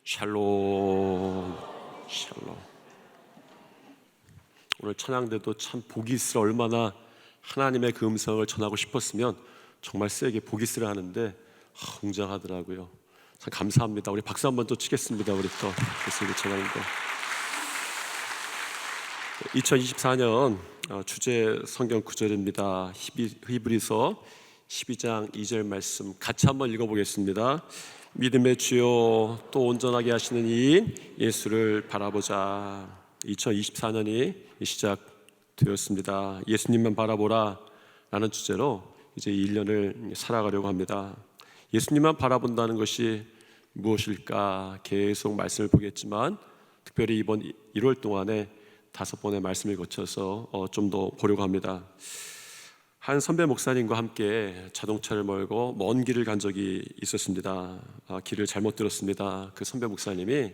샬롬, 샬롬. 오늘 찬양대도 참 복이 있으라 얼마나 하나님의 그 음성을 전하고 싶었으면 정말 세게 복이 있으라 하는데 웅장하더라고요. 참 감사합니다. 우리 박수 한번 또 치겠습니다. 우리 또 예수님 찬양대. 2024년 주제 성경 구절입니다. 히브리서 12장 2절 말씀 같이 한번 읽어보겠습니다. 믿음의 주요 또 온전하게 하시는 이인 예수를 바라보자. 2024년이 시작되었습니다. 예수님만 바라보라 라는 주제로 이제 1년을 살아가려고 합니다. 예수님만 바라본다는 것이 무엇일까 계속 말씀을 보겠지만 특별히 이번 1월 동안에 5번의 말씀을 거쳐서 좀 더 보려고 합니다. 한 선배 목사님과 함께 자동차를 몰고 먼 길을 간 적이 있었습니다. 길을 잘못 들었습니다. 그 선배 목사님이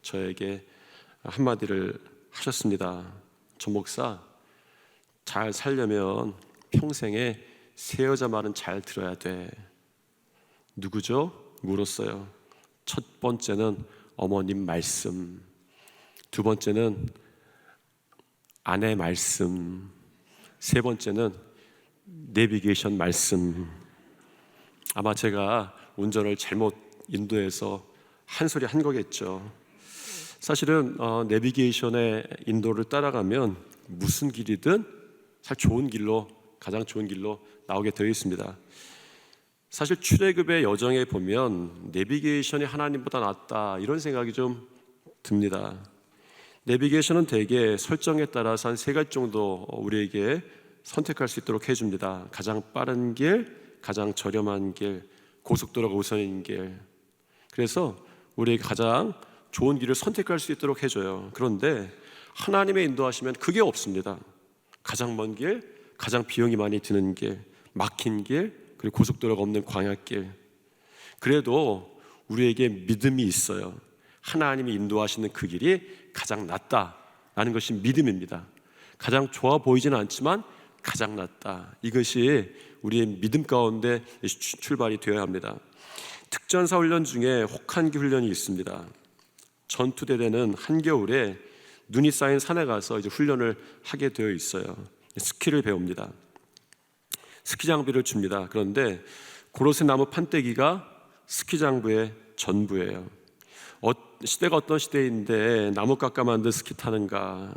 저에게 한마디를 하셨습니다. 조 목사, 잘 살려면 평생에 세 여자 말은 잘 들어야 돼. 누구죠? 물었어요. 첫 번째는 어머님 말씀, 두 번째는 아내 말씀, 세 번째는 내비게이션 말씀. 아마 제가 운전을 잘못 인도해서 한 소리 한 거겠죠. 사실은 내비게이션의 인도를 따라가면 무슨 길이든 잘 좋은 길로, 가장 좋은 길로 나오게 되어 있습니다. 사실 출애굽의 여정에 보면 내비게이션이 하나님보다 낫다 이런 생각이 좀 듭니다. 내비게이션은 대개 설정에 따라서 한 3가지 정도 우리에게 선택할 수 있도록 해줍니다. 가장 빠른 길, 가장 저렴한 길, 고속도로가 우선인 길. 그래서 우리에게 가장 좋은 길을 선택할 수 있도록 해줘요. 그런데 하나님의 인도하시면 그게 없습니다. 가장 먼 길, 가장 비용이 많이 드는 길, 막힌 길, 그리고 고속도로가 없는 광야길. 그래도 우리에게 믿음이 있어요. 하나님이 인도하시는 그 길이 가장 낫다라는 것이 믿음입니다. 가장 좋아 보이지는 않지만 가장 낫다. 이것이 우리의 믿음 가운데 출발이 되어야 합니다. 특전사 훈련 중에 혹한기 훈련이 있습니다. 전투대대는 한겨울에 눈이 쌓인 산에 가서 이제 훈련을 하게 되어 있어요. 스키를 배웁니다. 스키 장비를 줍니다. 그런데 고로쇠 나무 판때기가 스키 장비의 전부예요. 시대가 어떤 시대인데 나무 깎아 만든 스키 타는가?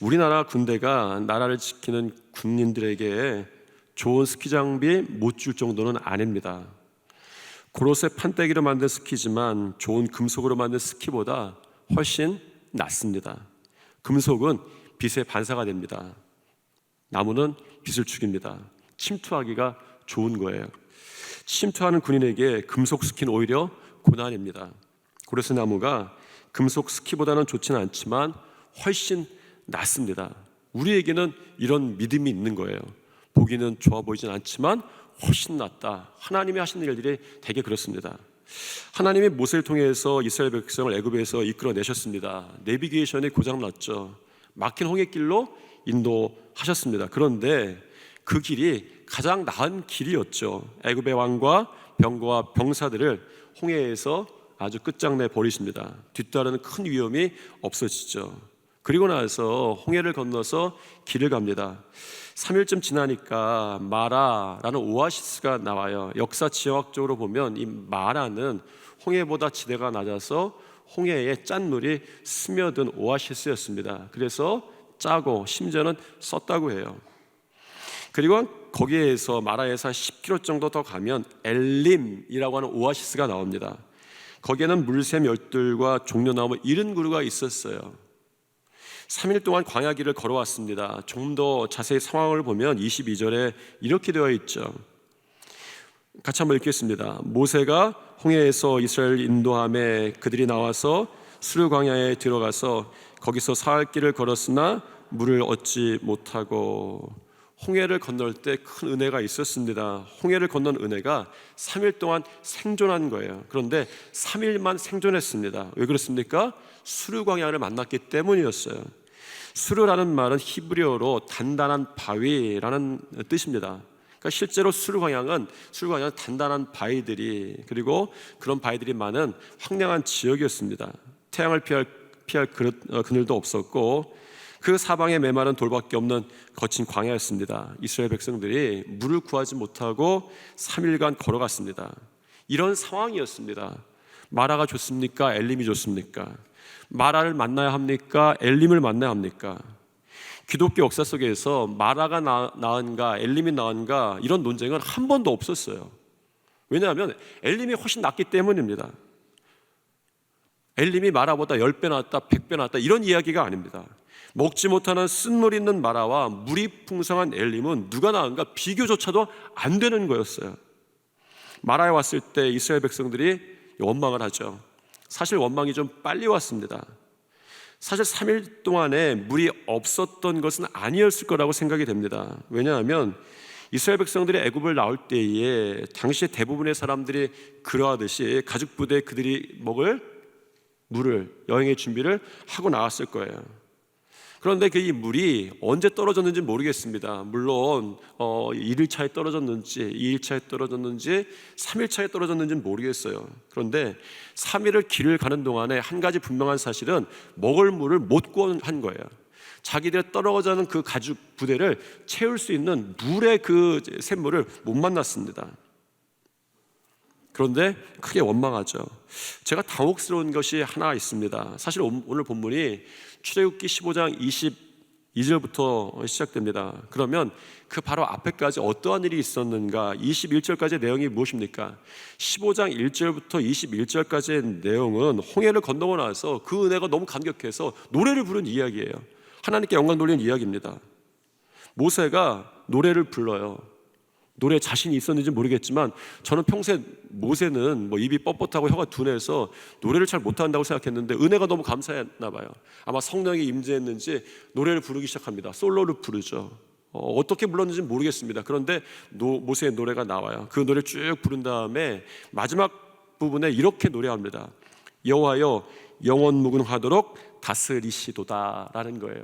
우리나라 군대가 나라를 지키는 군인들에게 좋은 스키 장비 못 줄 정도는 아닙니다. 고로쇠 판때기로 만든 스키지만 좋은 금속으로 만든 스키보다 훨씬 낫습니다. 금속은 빛의 반사가 됩니다. 나무는 빛을 죽입니다. 침투하기가 좋은 거예요. 침투하는 군인에게 금속 스키는 오히려 고난입니다. 고로쇠 나무가 금속 스키보다는 좋지는 않지만 훨씬 낫습니다. 우리에게는 이런 믿음이 있는 거예요. 보기는 좋아 보이진 않지만 훨씬 낫다. 하나님이 하시는 일들이 되게 그렇습니다. 하나님이 모세를 통해서 이스라엘 백성을 애굽에서 이끌어내셨습니다. 내비게이션이 고장났죠. 막힌 홍해길로 인도하셨습니다. 그런데 그 길이 가장 나은 길이었죠. 애굽의 왕과 병거와 병사들을 홍해에서 아주 끝장내 버리십니다. 뒤따르는 큰 위험이 없어지죠. 그리고 나서 홍해를 건너서 길을 갑니다. 3일쯤 지나니까 마라라는 오아시스가 나와요. 역사 지역적으로 보면 이 마라는 홍해보다 지대가 낮아서 홍해에 짠물이 스며든 오아시스였습니다. 그래서 짜고 심지어는 썼다고 해요. 그리고 거기에서 마라에서 한 10km 정도 더 가면 엘림이라고 하는 오아시스가 나옵니다. 거기에는 물샘 열들과 종려나무 70그루가 있었어요. 3일 동안 광야길을 걸어왔습니다. 좀 더 자세히 상황을 보면 22절에 이렇게 되어 있죠. 같이 한번 읽겠습니다. 모세가 홍해에서 이스라엘 인도함에 그들이 나와서 수르 광야에 들어가서 거기서 사흘 길을 걸었으나 물을 얻지 못하고. 홍해를 건널 때 큰 은혜가 있었습니다. 홍해를 건넌 은혜가 3일 동안 생존한 거예요. 그런데 3일만 생존했습니다. 왜 그렇습니까? 수르 광야를 만났기 때문이었어요. 수르라는 말은 히브리어로 단단한 바위라는 뜻입니다. 그러니까 실제로 술광양은 단단한 바위들이, 그리고 그런 바위들이 많은 황량한 지역이었습니다. 태양을 피할 그늘도 없었고 그 사방에 메마른 돌밖에 없는 거친 광야였습니다. 이스라엘 백성들이 물을 구하지 못하고 3일간 걸어갔습니다. 이런 상황이었습니다. 마라가 좋습니까? 엘림이 좋습니까? 마라를 만나야 합니까? 엘림을 만나야 합니까? 기독교 역사 속에서 마라가 나은가 엘림이 나은가 이런 논쟁은 한 번도 없었어요. 왜냐하면 엘림이 훨씬 낫기 때문입니다. 엘림이 마라보다 10배 낫다, 100배 낫다 이런 이야기가 아닙니다. 먹지 못하는 쓴물 있는 마라와 물이 풍성한 엘림은 누가 나은가 비교조차도 안 되는 거였어요. 마라에 왔을 때 이스라엘 백성들이 원망을 하죠. 사실 원망이 좀 빨리 왔습니다. 사실 3일 동안에 물이 없었던 것은 아니었을 거라고 생각이 됩니다. 왜냐하면 이스라엘 백성들이 애굽을 나올 때에 당시 대부분의 사람들이 그러하듯이 가죽 부대에 그들이 먹을 물을, 여행의 준비를 하고 나왔을 거예요. 그런데 그 이 물이 언제 떨어졌는지 모르겠습니다. 물론 1일차에 떨어졌는지 2일차에 떨어졌는지 3일차에 떨어졌는지는 모르겠어요. 그런데 3일을 길을 가는 동안에 한 가지 분명한 사실은 먹을 물을 못 구한 거예요. 자기들의 떨어져가는 그 가죽 부대를 채울 수 있는 물의 그 샘물을 못 만났습니다. 그런데 크게 원망하죠. 제가 당혹스러운 것이 하나 있습니다. 사실 오늘 본문이 출애굽기 15장 22절부터 시작됩니다. 그러면 그 바로 앞에까지 어떠한 일이 있었는가? 21절까지의 내용이 무엇입니까? 15장 1절부터 21절까지의 내용은 홍해를 건너고 나서 그 은혜가 너무 감격해서 노래를 부른 이야기예요. 하나님께 영광 돌리는 이야기입니다. 모세가 노래를 불러요. 노래 자신이 있었는지 모르겠지만 저는 평소에 모세는 입이 뻣뻣하고 혀가 둔해서 노래를 잘 못한다고 생각했는데 은혜가 너무 감사했나 봐요. 아마 성령이 임재했는지 노래를 부르기 시작합니다. 솔로를 부르죠. 어떻게 불렀는지 모르겠습니다. 그런데 모세의 노래가 나와요. 그 노래를 쭉 부른 다음에 마지막 부분에 이렇게 노래합니다. 여호와여 영원 무궁하도록 다스리시도다 라는 거예요.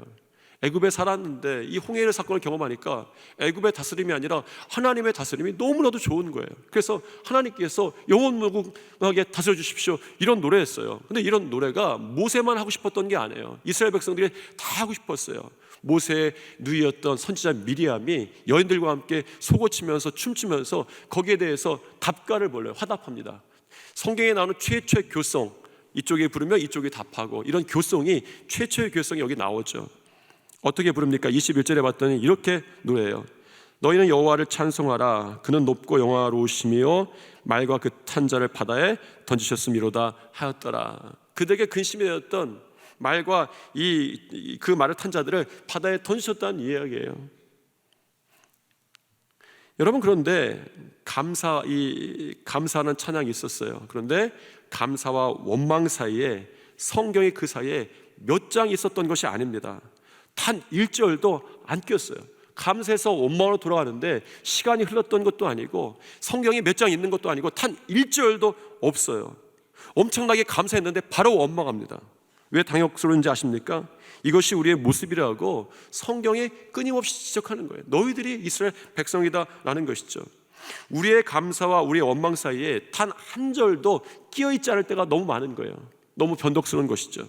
애굽에 살았는데 이 홍해의 사건을 경험하니까 애굽의 다스림이 아니라 하나님의 다스림이 너무나도 좋은 거예요. 그래서 하나님께서 영원무궁하게 다스려 주십시오 이런 노래였어요. 근데 이런 노래가 모세만 하고 싶었던 게 아니에요. 이스라엘 백성들이 다 하고 싶었어요. 모세의 누이였던 선지자 미리암이 여인들과 함께 소고치면서 춤추면서 거기에 대해서 답가를 불러요. 화답합니다. 성경에 나오는 최초의 교성, 이쪽에 부르면 이쪽이 답하고 이런 교성이 최초의 교성이 여기 나오죠. 어떻게 부릅니까? 21절에 봤더니 이렇게 노래해요. 너희는 여호와를 찬송하라. 그는 높고 영화로우시며 말과 그 탄자를 바다에 던지셨음이로다 하였더라. 그들에게 근심이 되었던 말과 그 말을 탄 자들을 바다에 던지셨다는 이야기예요. 여러분, 그런데 감사하는 찬양이 있었어요. 그런데 감사와 원망 사이에, 성경의 그 사이에 몇 장 있었던 것이 아닙니다. 단 1절도 안 꼈어요. 감사해서 원망으로 돌아가는데 시간이 흘렀던 것도 아니고 성경이 몇 장 있는 것도 아니고 단 1절도 없어요. 엄청나게 감사했는데 바로 원망합니다. 왜 당혹스러운지 아십니까? 이것이 우리의 모습이라고 성경이 끊임없이 지적하는 거예요. 너희들이 이스라엘 백성이다라는 것이죠. 우리의 감사와 우리의 원망 사이에 단 한 절도 끼어있지 않을 때가 너무 많은 거예요. 너무 변덕스러운 것이죠.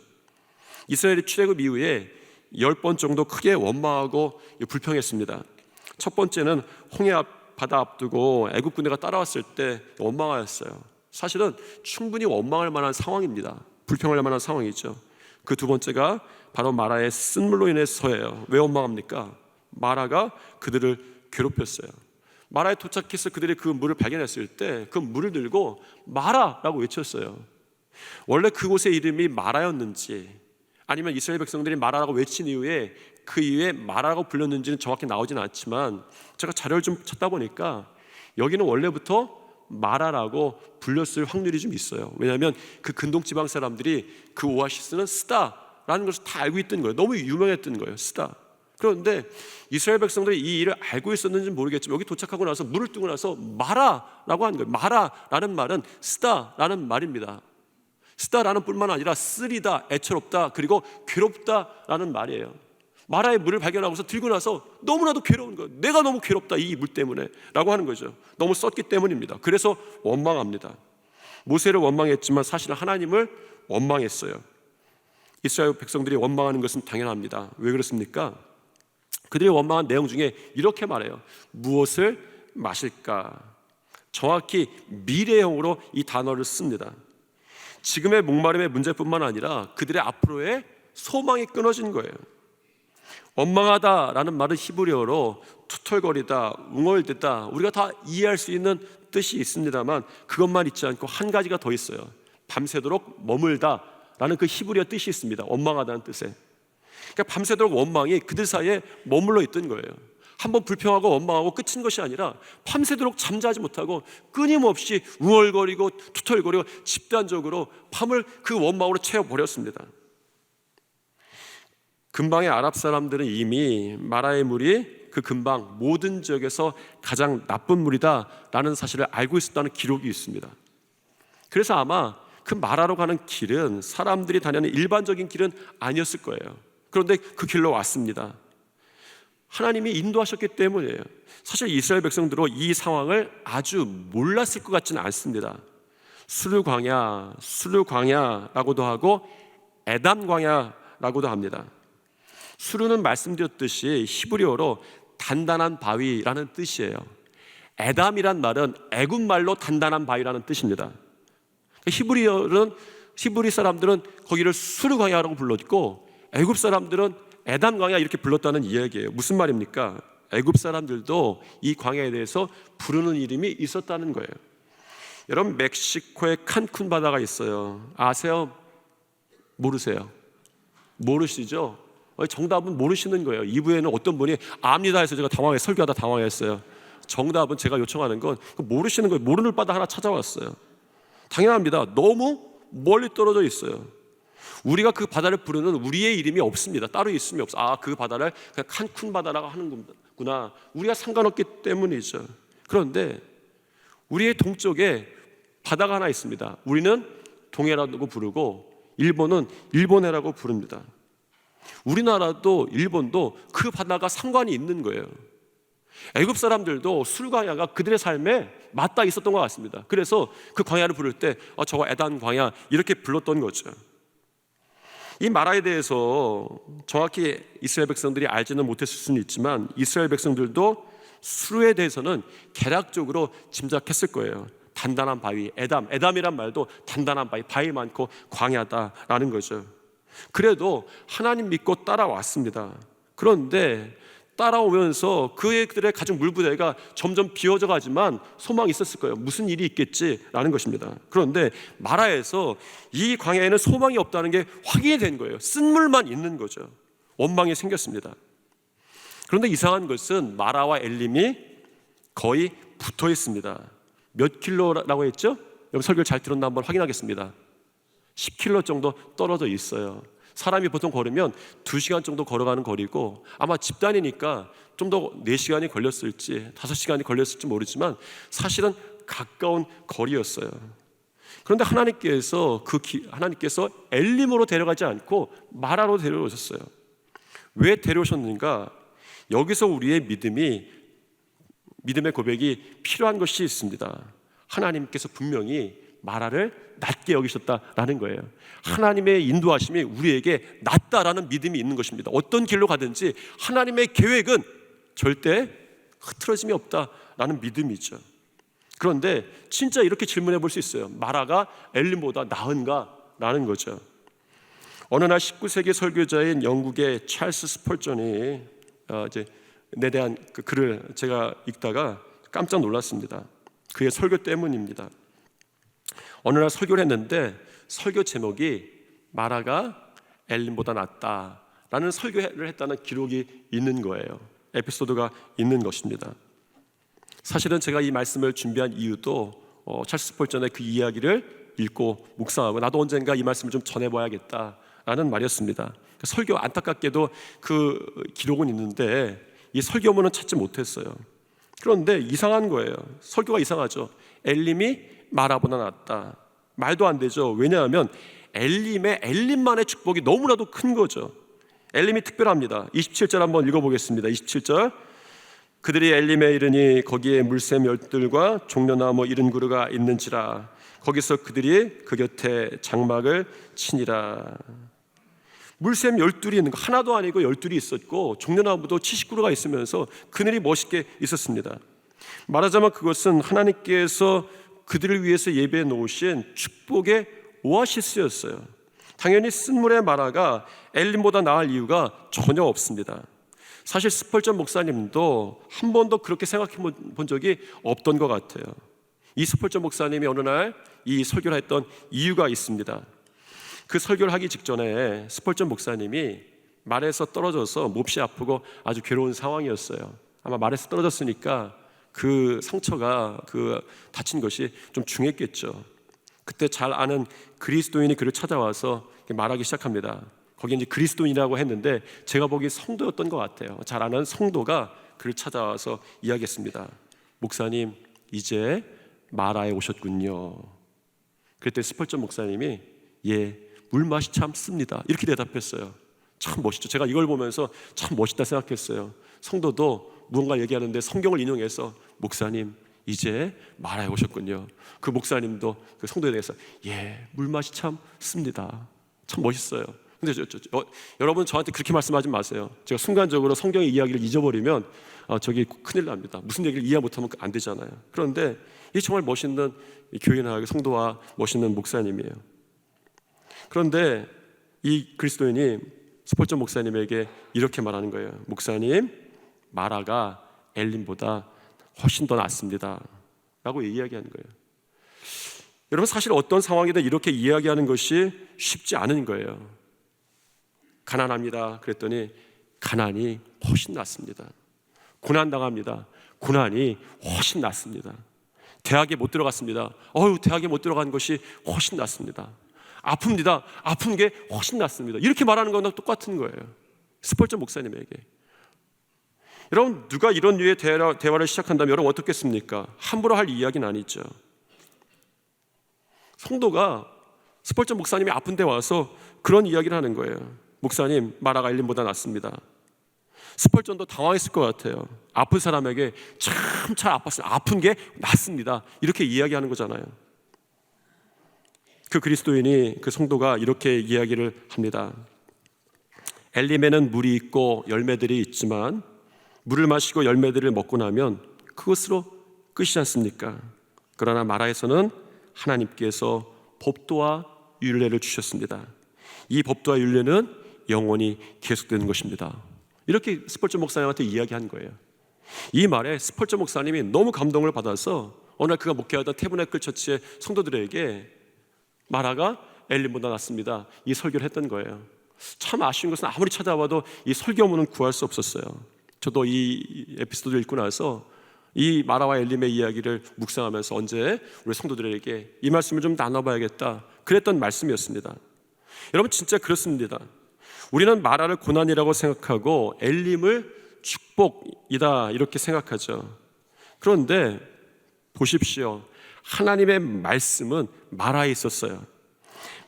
이스라엘의 출애굽 이후에 10번 정도 크게 원망하고 불평했습니다. 첫 번째는 홍해 바다 앞두고 애굽 군대가 따라왔을 때 원망하였어요. 사실은 충분히 원망할 만한 상황입니다. 불평할 만한 상황이죠. 그 두 번째가 바로 마라의 쓴물로 인해서예요. 왜 원망합니까? 마라가 그들을 괴롭혔어요. 마라에 도착해서 그들이 그 물을 발견했을 때 그 물을 들고 마라라고 외쳤어요. 원래 그곳의 이름이 마라였는지 아니면 이스라엘 백성들이 마라라고 외친 이후에 그 이후에 마라라고 불렸는지는 정확히 나오지는 않지만 제가 자료를 좀 찾다 보니까 여기는 원래부터 마라라고 불렸을 확률이 좀 있어요. 왜냐하면 그 근동지방 사람들이 그 오아시스는 쓰다라는 것을 다 알고 있던 거예요. 너무 유명했던 거예요. 쓰다. 그런데 이스라엘 백성들이 이 일을 알고 있었는지는 모르겠지만 여기 도착하고 나서 물을 뜨고 나서 마라라고 하는 거예요. 마라라는 말은 쓰다라는 말입니다. 쓰다라는 뿐만 아니라 쓰리다, 애처롭다, 그리고 괴롭다라는 말이에요. 마라의 물을 발견하고서 들고 나서 너무나도 괴로운 거예요. 내가 너무 괴롭다, 이 물 때문에 라고 하는 거죠. 너무 썼기 때문입니다. 그래서 원망합니다. 모세를 원망했지만 사실은 하나님을 원망했어요. 이스라엘 백성들이 원망하는 것은 당연합니다. 왜 그렇습니까? 그들이 원망한 내용 중에 이렇게 말해요. 무엇을 마실까? 정확히 미래형으로 이 단어를 씁니다. 지금의 목마름의 문제뿐만 아니라 그들의 앞으로의 소망이 끊어진 거예요. 원망하다라는 말은 히브리어로 투털거리다, 웅얼대다, 우리가 다 이해할 수 있는 뜻이 있습니다만 그것만 있지 않고 한 가지가 더 있어요. 밤새도록 머물다라는 그 히브리어 뜻이 있습니다. 원망하다는 뜻에. 그러니까 밤새도록 원망이 그들 사이에 머물러 있던 거예요. 한번 불평하고 원망하고 끝인 것이 아니라 밤새도록 잠자지 못하고 끊임없이 웅얼거리고 투털거리고 집단적으로 밤을 그 원망으로 채워버렸습니다. 근방의 아랍 사람들은 이미 마라의 물이 그 근방 모든 지역에서 가장 나쁜 물이다라는 사실을 알고 있었다는 기록이 있습니다. 그래서 아마 그 마라로 가는 길은 사람들이 다니는 일반적인 길은 아니었을 거예요. 그런데 그 길로 왔습니다. 하나님이 인도하셨기 때문이에요. 사실 이스라엘 백성들은 이 상황을 아주 몰랐을 것 같지는 않습니다. 수르 광야라고도 하고 에담 광야라고도 합니다. 수르는 말씀드렸듯이 히브리어로 단단한 바위라는 뜻이에요. 에담이란 말은 애굽 말로 단단한 바위라는 뜻입니다. 히브리 사람들은 거기를 수르 광야라고 불렀고 애굽 사람들은 에담 광야 이렇게 불렀다는 이야기예요. 무슨 말입니까? 애굽 사람들도 이 광야에 대해서 부르는 이름이 있었다는 거예요. 여러분, 멕시코에 칸쿤 바다가 있어요. 아세요? 모르세요? 모르시죠? 정답은 모르시는 거예요. 2부에는 어떤 분이 압니다 해서 제가 설교하다 당황했어요. 정답은 제가 요청하는 건 모르시는 거예요. 모르는 바다 하나 찾아왔어요. 당연합니다. 너무 멀리 떨어져 있어요. 우리가 그 바다를 부르는 우리의 이름이 없습니다. 따로 있음이 없어. 그 바다를 그냥 칸쿤 바다라고 하는구나. 우리가 상관없기 때문이죠. 그런데 우리의 동쪽에 바다가 하나 있습니다. 우리는 동해라고 부르고 일본은 일본해라고 부릅니다. 우리나라도 일본도 그 바다가 상관이 있는 거예요. 애굽 사람들도 술 광야가 그들의 삶에 맞닿아 있었던 것 같습니다. 그래서 그 광야를 부를 때 저거 에단 광야 이렇게 불렀던 거죠. 이 마라에 대해서 정확히 이스라엘 백성들이 알지는 못했을 수는 있지만 이스라엘 백성들도 수르에 대해서는 개략적으로 짐작했을 거예요. 단단한 바위, 에담이란 말도 단단한 바위 많고 광야다라는 거죠. 그래도 하나님 믿고 따라왔습니다. 그런데 따라오면서 그들의 가진 물부대가 점점 비워져 가지만 소망이 있었을 거예요. 무슨 일이 있겠지라는 것입니다. 그런데 마라에서 이 광야에는 소망이 없다는 게 확인이 된 거예요. 쓴물만 있는 거죠. 원망이 생겼습니다. 그런데 이상한 것은 마라와 엘림이 거의 붙어 있습니다. 몇 킬로라고 했죠? 여러분 설교를 잘 들었나 한번 확인하겠습니다. 10킬로 정도 떨어져 있어요. 사람이 보통 걸으면 2시간 정도 걸어가는 거리고 아마 집단이니까 좀 더 4시간이 걸렸을지 5시간이 걸렸을지 모르지만 사실은 가까운 거리였어요. 그런데 하나님께서 엘림으로 데려가지 않고 마라로 데려오셨어요. 왜 데려오셨는가? 여기서 우리의 믿음의 고백이 필요한 것이 있습니다. 하나님께서 분명히 마라를 낮게 여기셨다라는 거예요. 하나님의 인도하심이 우리에게 낮다라는 믿음이 있는 것입니다. 어떤 길로 가든지 하나님의 계획은 절대 흐트러짐이 없다라는 믿음이죠. 그런데 진짜 이렇게 질문해 볼 수 있어요. 마라가 엘림보다 나은가라는 거죠. 어느 날 19세기 설교자인 영국의 찰스 스펄전이 에 대한 그 글을 제가 읽다가 깜짝 놀랐습니다. 그의 설교 때문입니다. 어느 날 설교를 했는데 설교 제목이 마라가 엘림보다 낫다라는 설교를 했다는 기록이 있는 거예요. 에피소드가 있는 것입니다. 사실은 제가 이 말씀을 준비한 이유도 찰스 스펄전의 그 이야기를 읽고 묵상하고 나도 언젠가 이 말씀을 좀 전해봐야겠다라는 말이었습니다. 설교 안타깝게도 그 기록은 있는데 이 설교문은 찾지 못했어요. 그런데 이상한 거예요. 설교가 이상하죠. 엘림이 마라보다 낫다. 말도 안 되죠. 왜냐하면 엘림만의 축복이 너무나도 큰 거죠. 엘림이 특별합니다. 27절 한번 읽어보겠습니다. 27절. 그들이 엘림에 이르니 거기에 물샘 열둘과 종려나무 70그루가 있는지라. 거기서 그들이 그 곁에 장막을 치니라. 물샘 12이 있는 거, 하나도 아니고 12이 있었고 종려나무도 70그루가 있으면서 그늘이 멋있게 있었습니다. 말하자면 그것은 하나님께서 그들을 위해서 예배해 놓으신 축복의 오아시스였어요. 당연히 쓴물의 마라가 엘림보다 나을 이유가 전혀 없습니다. 사실 스펄전 목사님도 한 번도 그렇게 생각해 본 적이 없던 것 같아요. 이 스펄전 목사님이 어느 날 이 설교를 했던 이유가 있습니다. 그 설교를 하기 직전에 스펄전 목사님이 말에서 떨어져서 몹시 아프고 아주 괴로운 상황이었어요. 아마 말에서 떨어졌으니까 그 상처가, 그 다친 것이 좀 중했겠죠. 그때 잘 아는 그리스도인이 그를 찾아와서 말하기 시작합니다. 거기 이제 그리스도인이라고 했는데 제가 보기엔 성도였던 것 같아요. 잘 아는 성도가 그를 찾아와서 이야기했습니다. 목사님, 이제 마라에 오셨군요. 그랬더니 스펄전 목사님이 예, 물맛이 참 씁니다, 이렇게 대답했어요. 참 멋있죠. 제가 이걸 보면서 참 멋있다 생각했어요. 성도도 무언가 얘기하는데 성경을 인용해서 목사님, 이제 마라에 오셨군요. 그 목사님도 그 성도에 대해서 예, 물맛이 참 씁니다. 참 멋있어요. 근데 여러분 저한테 그렇게 말씀하지 마세요. 제가 순간적으로 성경의 이야기를 잊어버리면 저기 큰일 납니다. 무슨 얘기를 이해 못하면 안 되잖아요. 그런데 이 정말 멋있는 교인과 성도와 멋있는 목사님이에요. 그런데 이 그리스도인이 스펄전 목사님에게 이렇게 말하는 거예요. 목사님, 마라가 엘림보다 훨씬 더 낫습니다 라고 이야기하는 거예요. 여러분, 사실 어떤 상황이든 이렇게 이야기하는 것이 쉽지 않은 거예요. 가난합니다 그랬더니 가난이 훨씬 낫습니다. 고난당합니다. 고난이 훨씬 낫습니다. 대학에 못 들어갔습니다. 대학에 못 들어간 것이 훨씬 낫습니다. 아픕니다. 아픈 게 훨씬 낫습니다. 이렇게 말하는 거랑 똑같은 거예요. 스펄전 목사님에게. 여러분, 누가 이런 류의 대화를 시작한다면 여러분 어떻겠습니까? 함부로 할 이야기는 아니죠. 성도가 스펄전 목사님이 아픈 데 와서 그런 이야기를 하는 거예요. 목사님, 마라가 엘림보다 낫습니다. 스펄전도 당황했을 것 같아요. 아픈 사람에게 참 아팠어요. 아픈 게 낫습니다, 이렇게 이야기하는 거잖아요. 그 그리스도인이, 그 성도가 이렇게 이야기를 합니다. 엘림에는 물이 있고 열매들이 있지만 물을 마시고 열매들을 먹고 나면 그것으로 끝이지 않습니까? 그러나 마라에서는 하나님께서 법도와 율례를 주셨습니다. 이 법도와 율례는 영원히 계속되는 것입니다. 이렇게 스펄전 목사님한테 이야기한 거예요. 이 말에 스펄전 목사님이 너무 감동을 받아서 어느 날 그가 목회하던 태브네클 처치의 성도들에게 마라가 엘림보다 낫습니다, 이 설교를 했던 거예요. 참 아쉬운 것은 아무리 찾아봐도 이 설교문은 구할 수 없었어요. 저도 이 에피소드를 읽고 나서 이 마라와 엘림의 이야기를 묵상하면서 언제 우리 성도들에게 이 말씀을 좀 나눠봐야겠다 그랬던 말씀이었습니다. 여러분, 진짜 그렇습니다. 우리는 마라를 고난이라고 생각하고 엘림을 축복이다 이렇게 생각하죠. 그런데 보십시오. 하나님의 말씀은 마라에 있었어요.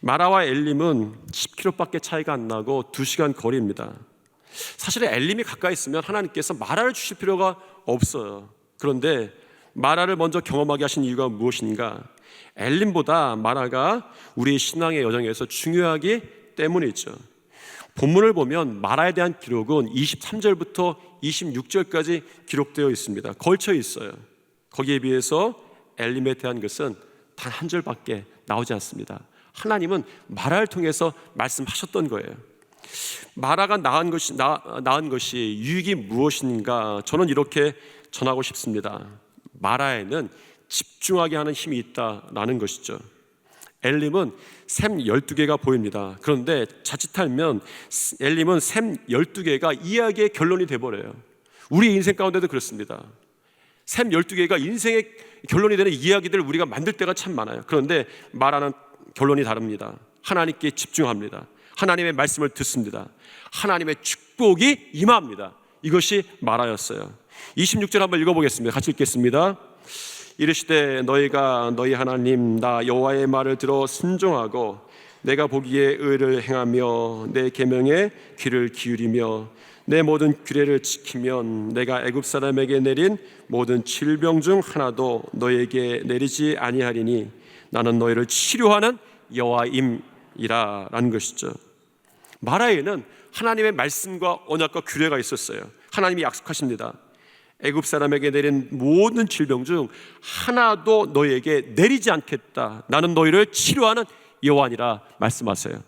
마라와 엘림은 10km밖에 차이가 안 나고 2시간 거리입니다. 사실 엘림이 가까이 있으면 하나님께서 마라를 주실 필요가 없어요. 그런데 마라를 먼저 경험하게 하신 이유가 무엇인가? 엘림보다 마라가 우리의 신앙의 여정에서 중요하기 때문이죠. 본문을 보면 마라에 대한 기록은 23절부터 26절까지 기록되어 있습니다. 걸쳐 있어요. 거기에 비해서 엘림에 대한 것은 단 한 절밖에 나오지 않습니다. 하나님은 마라를 통해서 말씀하셨던 거예요. 마라가 낳은 것이 유익이 무엇인가? 저는 이렇게 전하고 싶습니다. 마라에는 집중하게 하는 힘이 있다라는 것이죠. 엘림은 샘 12개가 보입니다. 그런데 자칫하면 엘림은 샘 12개가 이야기의 결론이 돼버려요. 우리 인생 가운데도 그렇습니다. 샘 12개가 인생의 결론이 되는 이야기들을 우리가 만들 때가 참 많아요. 그런데 마라는 결론이 다릅니다. 하나님께 집중합니다. 하나님의 말씀을 듣습니다. 하나님의 축복이 임합니다. 이것이 마라였어요. 26절 한번 읽어보겠습니다. 같이 읽겠습니다. 이르시되 너희가 너희 하나님 나 여호와의 말을 들어 순종하고 내가 보기에 의를 행하며 내 계명에 귀를 기울이며 내 모든 규례를 지키면 내가 애굽 사람에게 내린 모든 질병 중 하나도 너에게 내리지 아니하리니 나는 너희를 치료하는 여호와임이라 라는 것이죠. 마라에는 하나님의 말씀과 언약과 규례가 있었어요. 하나님이 약속하십니다. 애굽 사람에게 내린 모든 질병 중 하나도 너희에게 내리지 않겠다. 나는 너희를 치료하는 여호와니라 말씀하세요.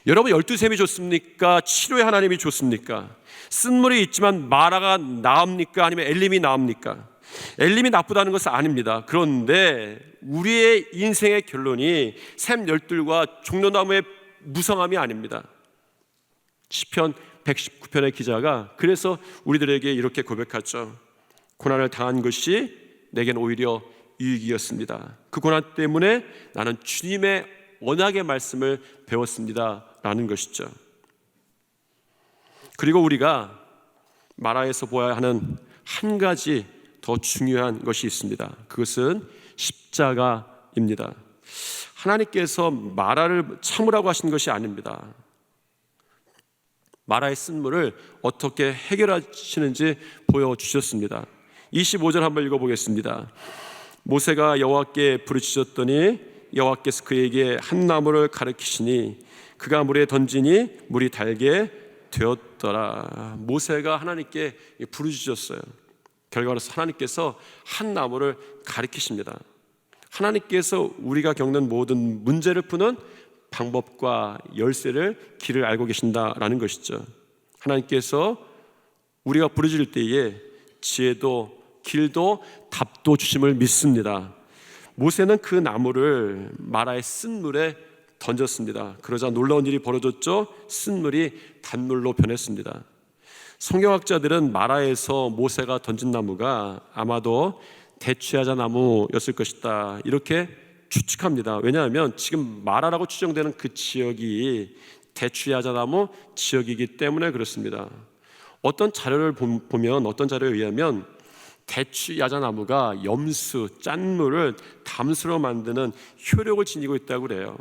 여러분, 12셈이 좋습니까? 치료의 하나님이 좋습니까? 쓴물이 있지만 마라가 나옵니까? 아니면 엘림이 나옵니까? 엘림이 나쁘다는 것은 아닙니다. 그런데 우리의 인생의 결론이 샘 열둘과 종려나무의 무성함이 아닙니다. 시편 119편의 기자가 그래서 우리들에게 이렇게 고백하죠. 고난을 당한 것이 내겐 오히려 유익이었습니다. 그 고난 때문에 나는 주님의 언약의 말씀을 배웠습니다 라는 것이죠. 그리고 우리가 마라에서 보아야 하는 한 가지 더 중요한 것이 있습니다. 그것은 십자가입니다. 하나님께서 마라를 참으라고 하신 것이 아닙니다. 마라의 쓴물을 어떻게 해결하시는지 보여주셨습니다. 25절 한번 읽어보겠습니다. 모세가 여호와께 부르짖었더니 여호와께서 그에게 한 나무를 가르치시니 그가 물에 던지니 물이 달게 되었더라. 모세가 하나님께 부르짖었어요. 결과로서 하나님께서 한 나무를 가르치십니다. 하나님께서 우리가 겪는 모든 문제를 푸는 방법과 열쇠를 길을 알고 계신다라는 것이죠. 하나님께서 우리가 부르짖을 때에 지혜도 길도 답도 주심을 믿습니다. 모세는 그 나무를 마라의 쓴물에 던졌습니다. 그러자 놀라운 일이 벌어졌죠. 쓴물이 단물로 변했습니다. 성경학자들은 마라에서 모세가 던진 나무가 아마도 대추야자 나무였을 것이다 이렇게 추측합니다. 왜냐하면 지금 마라라고 추정되는 그 지역이 대추야자 나무 지역이기 때문에 그렇습니다. 어떤 자료를 보면 어떤 자료에 의하면 대추야자 나무가 염수, 짠물을 담수로 만드는 효력을 지니고 있다고 그래요.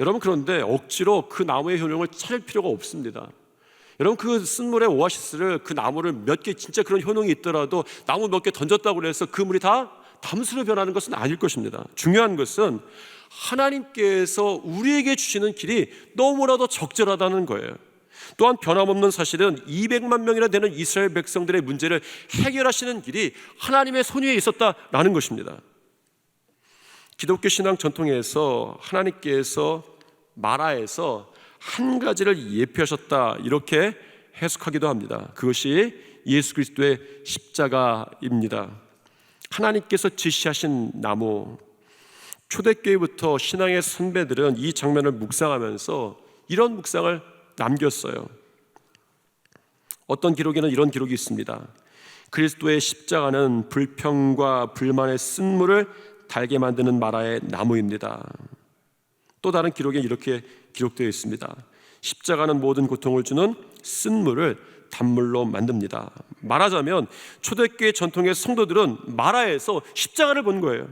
여러분, 그런데 억지로 그 나무의 효능을 찾을 필요가 없습니다. 여러분, 그 쓴물의 오아시스를 그 나무를 몇 개 진짜 그런 효능이 있더라도 나무 몇 개 던졌다고 해서 그 물이 다 담수로 변하는 것은 아닐 것입니다. 중요한 것은 하나님께서 우리에게 주시는 길이 너무나도 적절하다는 거예요. 또한 변함없는 사실은 200만 명이나 되는 이스라엘 백성들의 문제를 해결하시는 길이 하나님의 손 위에 있었다라는 것입니다. 기독교 신앙 전통에서 하나님께서 마라에서 한 가지를 예표하셨다 이렇게 해석하기도 합니다. 그것이 예수 그리스도의 십자가입니다. 하나님께서 지시하신 나무. 초대교회부터 신앙의 선배들은 이 장면을 묵상하면서 이런 묵상을 남겼어요. 어떤 기록에는 이런 기록이 있습니다. 그리스도의 십자가는 불평과 불만의 쓴물을 달게 만드는 마라의 나무입니다. 또 다른 기록에 이렇게 기록되어 있습니다. 십자가는 모든 고통을 주는 쓴물을 단물로 만듭니다. 말하자면 초대교회 전통의 성도들은 마라에서 십자가를 본 거예요.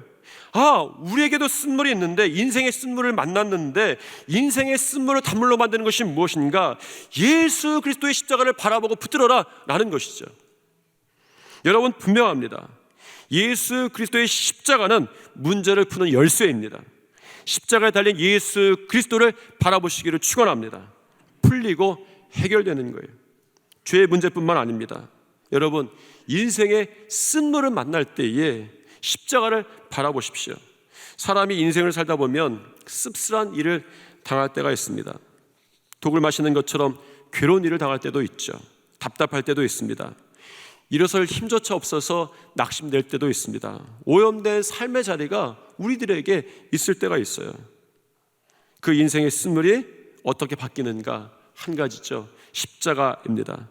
우리에게도 쓴물이 있는데, 인생의 쓴물을 만났는데 인생의 쓴물을 단물로 만드는 것이 무엇인가? 예수 그리스도의 십자가를 바라보고 붙들어라 라는 것이죠. 여러분, 분명합니다. 예수 그리스도의 십자가는 문제를 푸는 열쇠입니다. 십자가에 달린 예수 그리스도를 바라보시기를 축원합니다. 풀리고 해결되는 거예요. 죄의 문제뿐만 아닙니다. 여러분, 인생의 쓴물을 만날 때에 십자가를 바라보십시오. 사람이 인생을 살다 보면 씁쓸한 일을 당할 때가 있습니다. 독을 마시는 것처럼 괴로운 일을 당할 때도 있죠. 답답할 때도 있습니다. 일어설 힘조차 없어서 낙심될 때도 있습니다. 오염된 삶의 자리가 우리들에게 있을 때가 있어요. 그 인생의 쓴물이 어떻게 바뀌는가? 한 가지죠. 십자가입니다.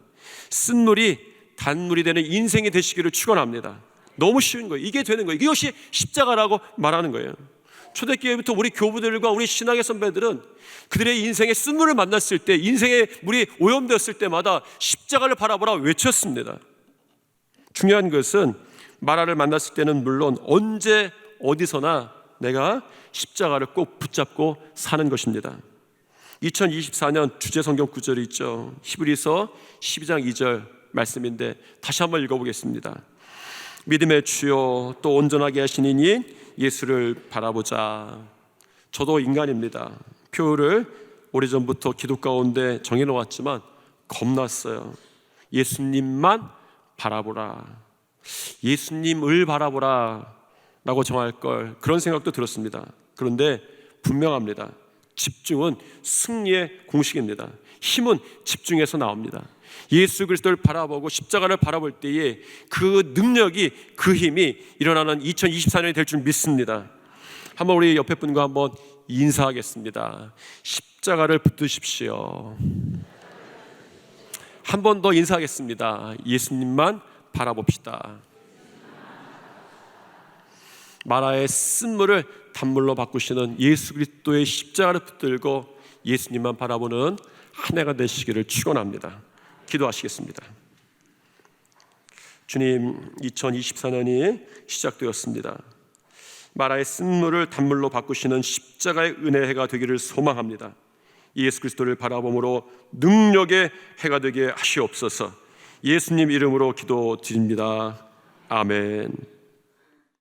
쓴물이 단물이 되는 인생이 되시기를 축원합니다. 너무 쉬운 거예요. 이게 되는 거예요. 이것이 십자가라고 말하는 거예요. 초대교회부터 우리 교부들과 우리 신앙의 선배들은 그들의 인생의 쓴물을 만났을 때, 인생의 물이 오염되었을 때마다 십자가를 바라보라 외쳤습니다. 중요한 것은 마라를 만났을 때는 물론 언제 어디서나 내가 십자가를 꼭 붙잡고 사는 것입니다. 2024년 주제 성경 구절이 있죠. 히브리서 12장 2절 말씀인데 다시 한번 읽어보겠습니다. 믿음의 주요 또 온전하게 하신 이인 예수를 바라보자. 저도 인간입니다. 표를 오래전부터 기도 가운데 정해놓았지만 겁났어요. 예수님만 바라보라, 예수님을 바라보라 라고 정할 걸, 그런 생각도 들었습니다. 그런데 분명합니다. 집중은 승리의 공식입니다. 힘은 집중에서 나옵니다. 예수 그리스도를 바라보고 십자가를 바라볼 때에 그 능력이, 그 힘이 일어나는 2024년이 될 줄 믿습니다. 한번 우리 옆에 분과 한번 인사하겠습니다. 십자가를 붙드십시오. 한 번 더 인사하겠습니다. 예수님만 바라봅시다. 마라의 쓴물을 단물로 바꾸시는 예수 그리스도의 십자가를 붙들고 예수님만 바라보는 한 해가 되시기를 축원합니다. 기도하시겠습니다. 주님, 2024년이 시작되었습니다. 마라의 쓴물을 단물로 바꾸시는 십자가의 은혜의 해가 되기를 소망합니다. 예수 그리스도를 바라봄으로 능력의 해가 되게 하시옵소서. 예수님 이름으로 기도드립니다. 아멘.